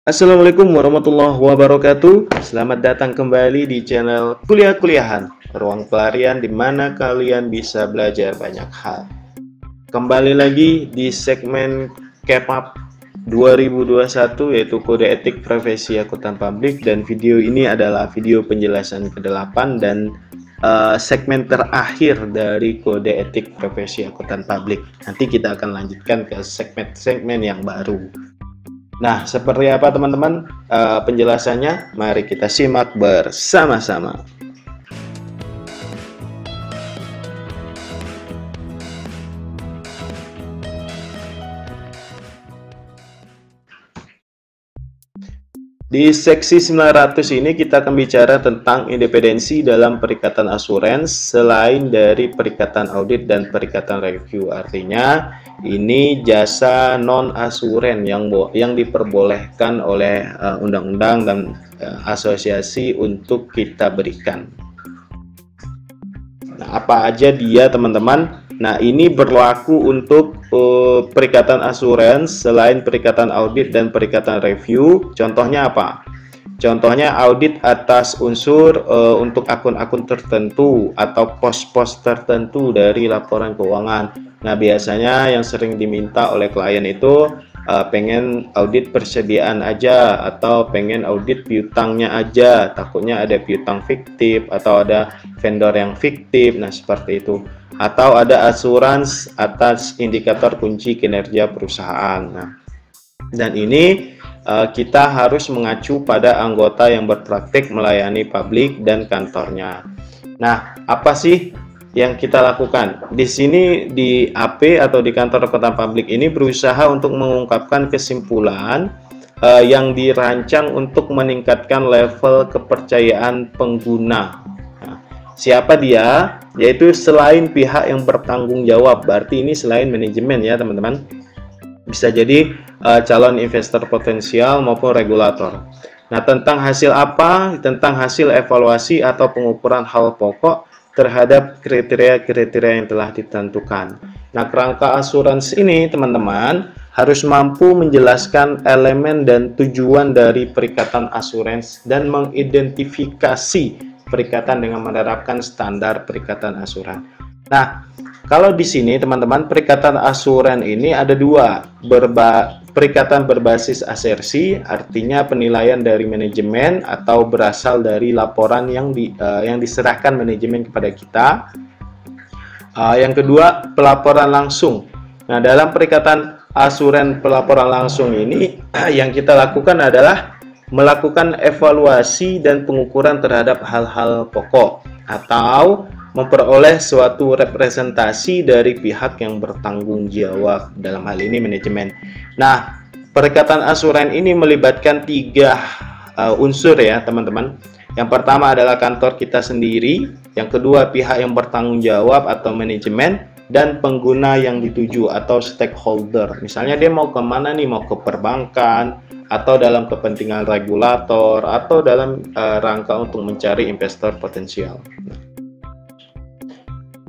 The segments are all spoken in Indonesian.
Assalamualaikum warahmatullahi wabarakatuh. Selamat datang kembali di channel Kuliah-Kuliahan, ruang pelarian di mana kalian bisa belajar banyak hal. Kembali lagi di segmen Kepap 2021, yaitu kode etik profesi akuntan publik, dan video ini adalah video penjelasan ke-8 dan segmen terakhir dari kode etik profesi akuntan publik. Nanti kita akan lanjutkan ke segmen-segmen yang baru. Nah, seperti apa teman-teman penjelasannya? Mari kita simak bersama-sama. Di seksi 900 ini kita akan bicara tentang independensi dalam perikatan asuransi selain dari perikatan audit dan perikatan review. Artinya ini jasa non asuren yang diperbolehkan oleh undang-undang dan asosiasi untuk kita berikan. Nah, apa aja dia teman-teman? Nah, ini berlaku untuk perikatan asuransi selain perikatan audit dan perikatan review. Contohnya apa? Contohnya audit atas unsur untuk akun-akun tertentu atau pos-pos tertentu dari laporan keuangan. Nah, biasanya yang sering diminta oleh klien itu pengen audit persediaan aja atau pengen audit piutangnya aja, takutnya ada piutang fiktif atau ada vendor yang fiktif. Nah, seperti itu. Atau ada asuransi atas indikator kunci kinerja perusahaan. Nah, dan ini kita harus mengacu pada anggota yang berpraktik melayani publik dan kantornya. Nah, apa sih yang kita lakukan? Di sini di AP atau di kantor akuntan publik ini berusaha untuk mengungkapkan kesimpulan yang dirancang untuk meningkatkan level kepercayaan pengguna. Nah, siapa dia? Yaitu selain pihak yang bertanggung jawab, berarti ini selain manajemen ya teman-teman. Bisa jadi calon investor potensial maupun regulator. Nah, tentang hasil apa? Tentang hasil evaluasi atau pengukuran hal pokok terhadap kriteria-kriteria yang telah ditentukan. Nah, kerangka asuransi ini teman-teman harus mampu menjelaskan elemen dan tujuan dari perikatan asuransi dan mengidentifikasi perikatan dengan menerapkan standar perikatan asuransi. Nah, kalau di sini teman-teman perikatan asuransi ini ada dua, perikatan berbasis asersi, artinya penilaian dari manajemen atau berasal dari laporan yang diserahkan manajemen kepada kita. Yang kedua, pelaporan langsung. Nah, dalam perikatan asuransi pelaporan langsung ini yang kita lakukan adalah melakukan evaluasi dan pengukuran terhadap hal-hal pokok atau memperoleh suatu representasi dari pihak yang bertanggung jawab, dalam hal ini manajemen. Nah, perikatan asuransi ini melibatkan tiga unsur ya teman-teman. Yang pertama adalah kantor kita sendiri, yang kedua pihak yang bertanggung jawab atau manajemen, dan pengguna yang dituju atau stakeholder. Misalnya dia mau kemana nih, mau ke perbankan, atau dalam kepentingan regulator, atau dalam rangka untuk mencari investor potensial.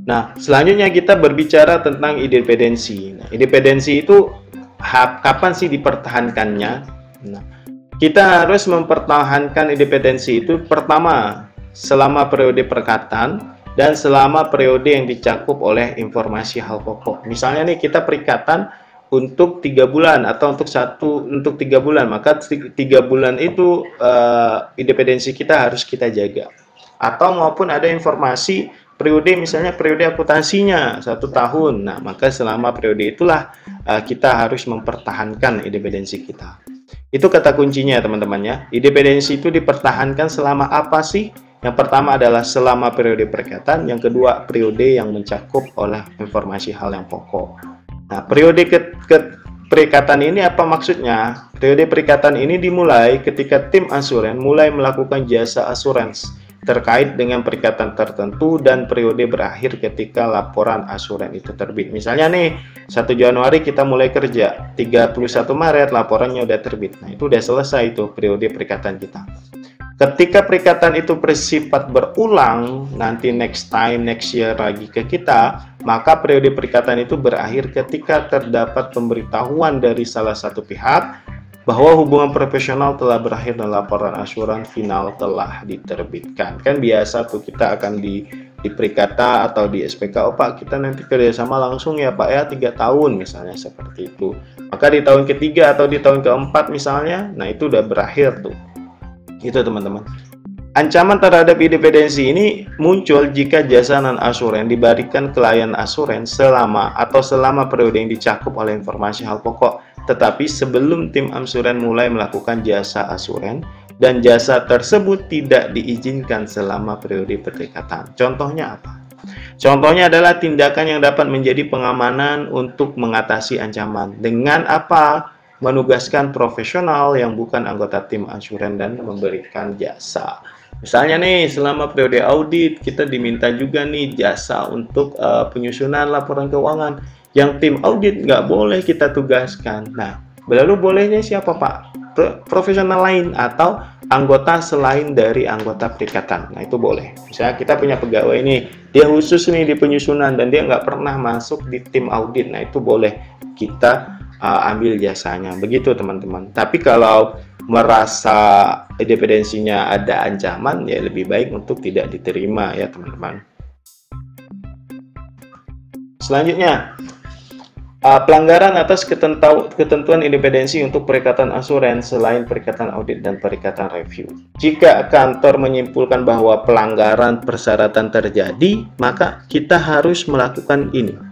Nah, selanjutnya kita berbicara tentang independensi. Nah, independensi itu kapan sih dipertahankannya? Nah, kita harus mempertahankan independensi itu pertama selama periode perikatan dan selama periode yang dicakup oleh informasi hal pokok. Misalnya nih kita perikatan untuk 3 bulan atau untuk 3 bulan, maka 3 bulan itu independensi kita harus kita jaga. Atau maupun ada informasi periode, misalnya periode akuntansinya 1 tahun. Nah, maka selama periode itulah kita harus mempertahankan independensi kita. Itu kata kuncinya teman-teman ya. Independensi itu dipertahankan selama apa sih? Yang pertama adalah selama periode perikatan, yang kedua periode yang mencakup oleh informasi hal yang pokok. Nah, periode perikatan ini apa maksudnya? Periode perikatan ini dimulai ketika tim asuransi mulai melakukan jasa asuransi terkait dengan perikatan tertentu dan periode berakhir ketika laporan asuransi itu terbit. Misalnya nih, 1 Januari kita mulai kerja, 31 Maret laporannya udah terbit. Nah, itu udah selesai itu periode perikatan kita. Ketika perikatan itu bersifat berulang, nanti next year lagi ke kita, maka periode perikatan itu berakhir ketika terdapat pemberitahuan dari salah satu pihak bahwa hubungan profesional telah berakhir dan laporan asuran final telah diterbitkan. Kan biasa tuh kita akan di perikata atau di SPK, oh Pak kita nanti kerjasama langsung ya Pak ya 3 tahun misalnya seperti itu. Maka di tahun ketiga atau di tahun keempat misalnya, nah itu udah berakhir tuh. Itu teman-teman. Ancaman terhadap independensi ini muncul jika jasa non-asuran diberikan klien asuran selama periode yang dicakup oleh informasi hal pokok, tetapi sebelum tim asuran mulai melakukan jasa asuran dan jasa tersebut tidak diizinkan selama periode perikatan. Contohnya apa? Contohnya adalah tindakan yang dapat menjadi pengamanan untuk mengatasi ancaman. Dengan apa? Menugaskan profesional yang bukan anggota tim asuran dan memberikan jasa. Misalnya nih, selama periode audit, kita diminta juga nih jasa untuk penyusunan laporan keuangan. Yang tim audit nggak boleh kita tugaskan. Nah, lalu bolehnya siapa Pak? Profesional lain atau anggota selain dari anggota perikatan. Nah, itu boleh. Misalnya kita punya pegawai ini, dia khusus nih di penyusunan dan dia nggak pernah masuk di tim audit. Nah, itu boleh kita ambil jasanya. Begitu teman-teman. Tapi kalau merasa independensinya ada ancaman, ya lebih baik untuk tidak diterima ya teman-teman. Selanjutnya, pelanggaran atas ketentuan independensi untuk perikatan asuran selain perikatan audit dan perikatan review. Jika kantor menyimpulkan bahwa pelanggaran persyaratan terjadi, maka kita harus melakukan ini.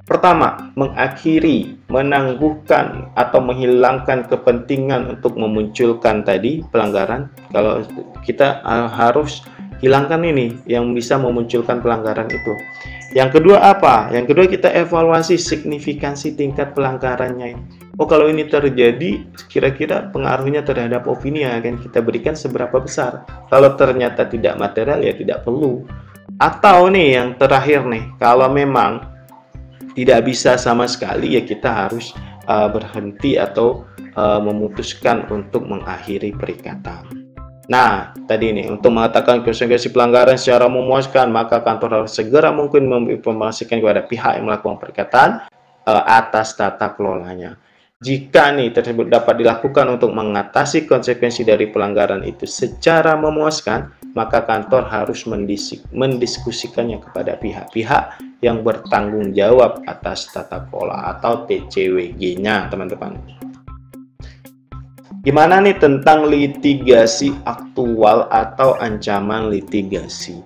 Pertama, mengakhiri, menangguhkan, atau menghilangkan kepentingan untuk memunculkan tadi pelanggaran. Kalau kita harus hilangkan ini yang bisa memunculkan pelanggaran itu. Yang kedua apa? Yang kedua kita evaluasi signifikansi tingkat pelanggarannya. Oh kalau ini terjadi, kira-kira pengaruhnya terhadap opini yang akan kita berikan seberapa besar. Kalau ternyata tidak material ya tidak perlu. Atau nih yang terakhir nih, kalau memang tidak bisa sama sekali ya kita harus berhenti atau memutuskan untuk mengakhiri perikatan. Nah, tadi ini untuk mengatakan konsekuensi pelanggaran secara memuaskan, maka kantor harus segera mungkin menginformasikan kepada pihak yang melakukan perikatan atas tata kelolanya. Jika nih tersebut dapat dilakukan untuk mengatasi konsekuensi dari pelanggaran itu secara memuaskan, maka kantor harus mendiskusikannya kepada pihak-pihak yang bertanggung jawab atas tata kelola atau TCWG-nya, teman-teman. Gimana nih tentang litigasi aktual atau ancaman litigasi?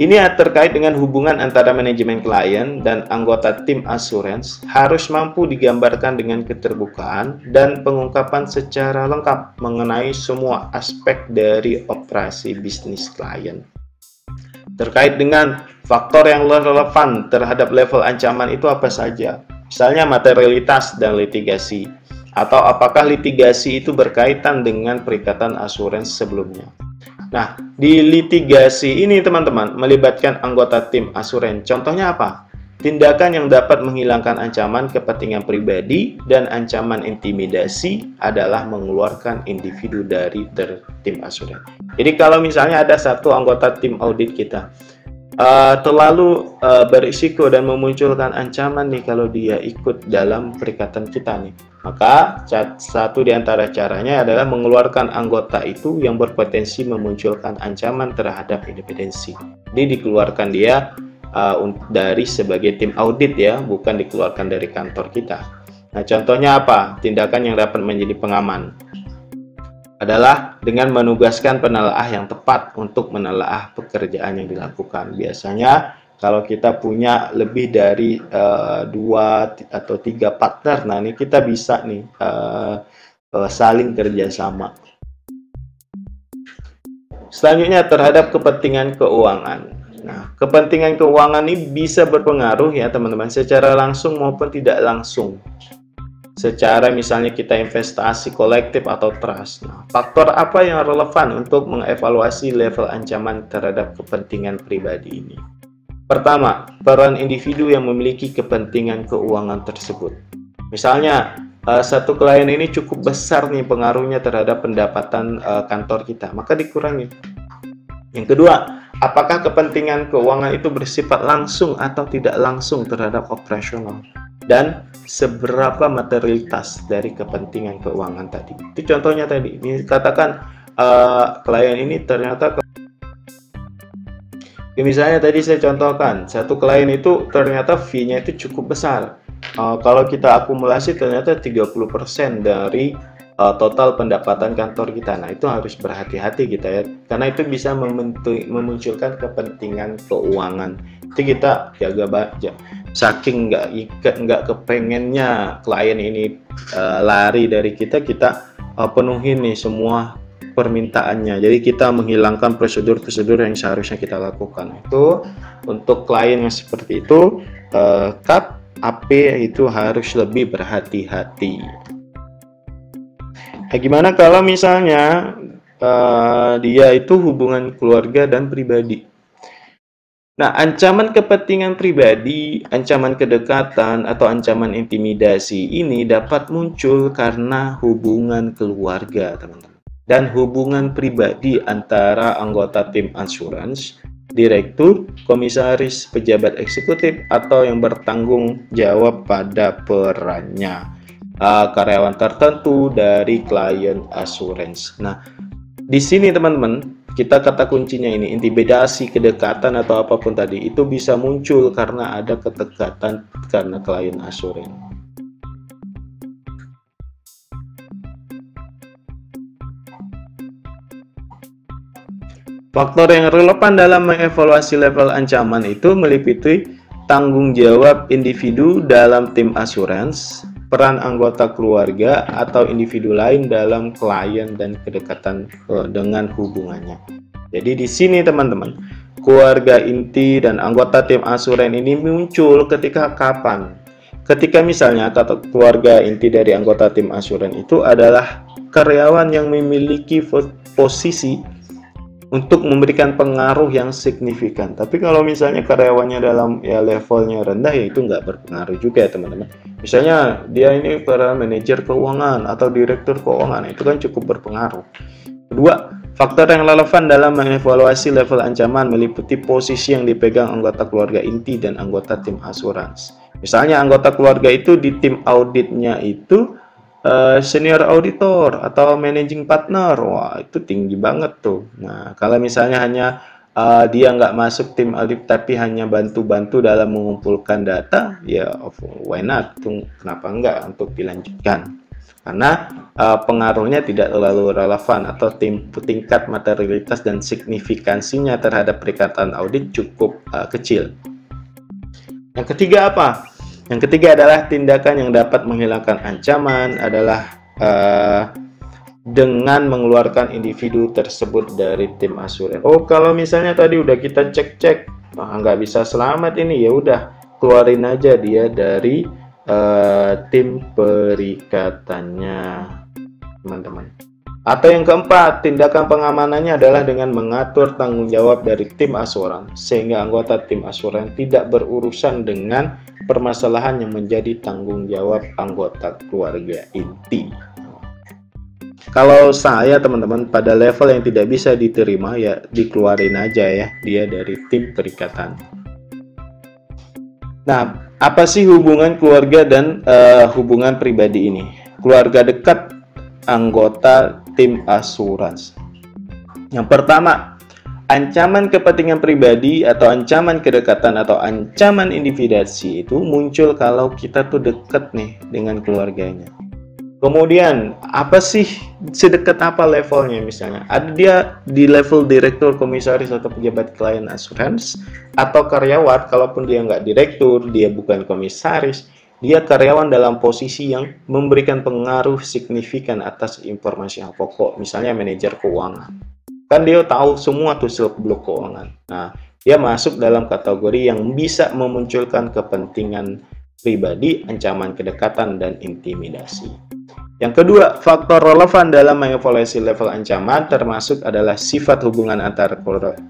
Ini terkait dengan hubungan antara manajemen klien dan anggota tim asuransi harus mampu digambarkan dengan keterbukaan dan pengungkapan secara lengkap mengenai semua aspek dari operasi bisnis klien. Terkait dengan faktor yang relevan terhadap level ancaman itu apa saja? Misalnya materialitas dan litigasi. Atau apakah litigasi itu berkaitan dengan perikatan asuransi sebelumnya. Nah, di litigasi ini teman-teman melibatkan anggota tim asuransi. Contohnya apa? Tindakan yang dapat menghilangkan ancaman kepentingan pribadi dan ancaman intimidasi adalah mengeluarkan individu dari tim asuransi. Jadi kalau misalnya ada satu anggota tim audit kita terlalu berisiko dan memunculkan ancaman nih kalau dia ikut dalam perikatan kita nih, maka satu di antara caranya adalah mengeluarkan anggota itu yang berpotensi memunculkan ancaman terhadap independensi. Jadi dikeluarkan dia dari sebagai tim audit ya, bukan dikeluarkan dari kantor kita. Nah contohnya apa? Tindakan yang dapat menjadi pengaman adalah dengan menugaskan penelaah yang tepat untuk menelaah pekerjaan yang dilakukan. Biasanya kalau kita punya lebih dari 2 atau 3 partner, nah ini kita bisa nih saling kerjasama. Selanjutnya terhadap kepentingan keuangan. Nah, kepentingan keuangan ini bisa berpengaruh ya teman-teman secara langsung maupun tidak langsung. Secara misalnya kita investasi kolektif atau trust. Nah, faktor apa yang relevan untuk mengevaluasi level ancaman terhadap kepentingan pribadi ini? Pertama, peran individu yang memiliki kepentingan keuangan tersebut. Misalnya, satu klien ini cukup besar nih pengaruhnya terhadap pendapatan kantor kita, maka dikurangi. Yang kedua, apakah kepentingan keuangan itu bersifat langsung atau tidak langsung terhadap operasional? dan seberapa materialitas dari kepentingan keuangan tadi. Itu contohnya tadi. Ini katakan klien ini ternyata, misalnya tadi saya contohkan, satu klien itu ternyata fee-nya itu cukup besar. Kalau kita akumulasi ternyata 30% dari total pendapatan kantor kita. Nah, itu harus berhati-hati kita ya, karena itu bisa memunculkan kepentingan keuangan. Itu kita jaga baca. Saking nggak kepengennya klien ini lari dari kita, penuhin nih semua permintaannya. Jadi kita menghilangkan prosedur-prosedur yang seharusnya kita lakukan. Itu untuk klien yang seperti itu, cut AP itu harus lebih berhati-hati. Nah, gimana kalau misalnya dia itu hubungan keluarga dan pribadi? Nah, ancaman kepentingan pribadi, ancaman kedekatan, atau ancaman intimidasi ini dapat muncul karena hubungan keluarga, teman-teman, dan hubungan pribadi antara anggota tim asuransi, direktur, komisaris, pejabat eksekutif, atau yang bertanggung jawab pada perannya, karyawan tertentu dari klien asuransi. Nah, di sini teman-teman, kita kata kuncinya ini, intimidasi, kedekatan, atau apapun tadi, itu bisa muncul karena ada kedekatan karena klien asuransi. Faktor yang relevan dalam mengevaluasi level ancaman itu meliputi tanggung jawab individu dalam tim asuransi, peran anggota keluarga atau individu lain dalam klien, dan kedekatan dengan hubungannya. Jadi di sini teman-teman, keluarga inti dan anggota tim asuransi ini muncul ketika kapan? Ketika misalnya keluarga inti dari anggota tim asuransi itu adalah karyawan yang memiliki posisi untuk memberikan pengaruh yang signifikan. Tapi kalau misalnya karyawannya dalam levelnya rendah, ya itu nggak berpengaruh juga ya teman-teman. Misalnya dia ini para manajer keuangan atau direktur keuangan, itu kan cukup berpengaruh. Kedua, faktor yang relevan dalam mengevaluasi level ancaman meliputi posisi yang dipegang anggota keluarga inti dan anggota tim asuransi. Misalnya anggota keluarga itu di tim auditnya itu senior auditor atau managing partner, wah itu tinggi banget tuh. Nah, kalau misalnya hanya dia nggak masuk tim audit tapi hanya bantu-bantu dalam mengumpulkan data, ya why not? Kenapa enggak untuk dilanjutkan? Karena pengaruhnya tidak terlalu relevan atau tingkat materialitas dan signifikansinya terhadap perikatan audit cukup kecil. Yang ketiga apa? Yang ketiga adalah tindakan yang dapat menghilangkan ancaman adalah dengan mengeluarkan individu tersebut dari tim asuransi. Oh, kalau misalnya tadi udah kita cek-cek, nggak bisa selamat ini, ya udah keluarin aja dia dari tim perikatannya, teman-teman. Atau yang keempat, tindakan pengamanannya adalah dengan mengatur tanggung jawab dari tim asuransi sehingga anggota tim asuransi tidak berurusan dengan permasalahan yang menjadi tanggung jawab anggota keluarga inti. Kalau saya teman-teman pada level yang tidak bisa diterima, ya dikeluarin aja ya dia dari tim perikatan. Nah, apa sih hubungan keluarga dan hubungan pribadi ini? Keluarga dekat anggota tim asuransi. Yang pertama, ancaman kepentingan pribadi atau ancaman kedekatan atau ancaman intimidasi itu muncul kalau kita tuh deket nih dengan keluarganya. Kemudian, apa sih, sedekat apa levelnya misalnya? Ada dia di level direktur, komisaris, atau pejabat klien asuransi, atau karyawan, kalaupun dia nggak direktur, dia bukan komisaris, dia karyawan dalam posisi yang memberikan pengaruh signifikan atas informasi yang pokok, misalnya manajer keuangan. Kan dia tahu semua tuh seluk-beluk keuangan. Nah, dia masuk dalam kategori yang bisa memunculkan kepentingan pribadi, ancaman kedekatan, dan intimidasi. Yang kedua, faktor relevan dalam mengevaluasi level ancaman termasuk adalah sifat hubungan antara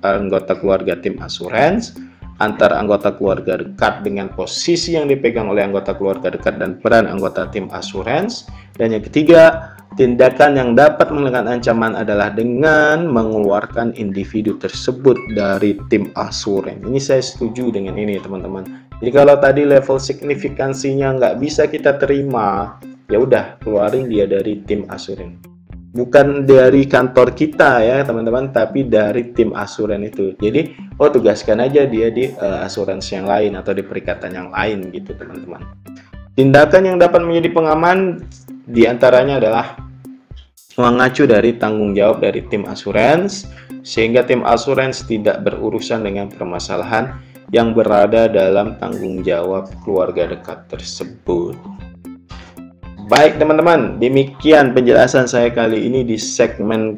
anggota keluarga tim asuransi, antar anggota keluarga dekat dengan posisi yang dipegang oleh anggota keluarga dekat dan peran anggota tim asuransi. Dan yang ketiga, tindakan yang dapat menghilangkan ancaman adalah dengan mengeluarkan individu tersebut dari tim asuransi. Ini saya setuju dengan ini teman-teman. Jadi kalau tadi level signifikansinya nggak bisa kita terima, ya udah keluarin dia dari tim asuransi. Bukan dari kantor kita ya teman-teman, tapi dari tim asuransi itu. Jadi tugaskan aja dia di asuransi yang lain atau di perikatan yang lain gitu teman-teman. Tindakan yang dapat menjadi pengaman diantaranya adalah mengacu dari tanggung jawab dari tim asuransi, sehingga tim asuransi tidak berurusan dengan permasalahan yang berada dalam tanggung jawab keluarga dekat tersebut. Baik teman-teman, demikian penjelasan saya kali ini di segmen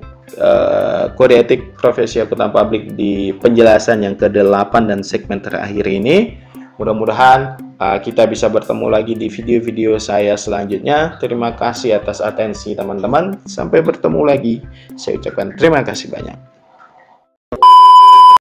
kode etik profesi akuntan publik di penjelasan yang ke-8 dan segmen terakhir ini. Mudah-mudahan kita bisa bertemu lagi di video-video saya selanjutnya. Terima kasih atas atensi teman-teman. Sampai bertemu lagi. Saya ucapkan terima kasih banyak.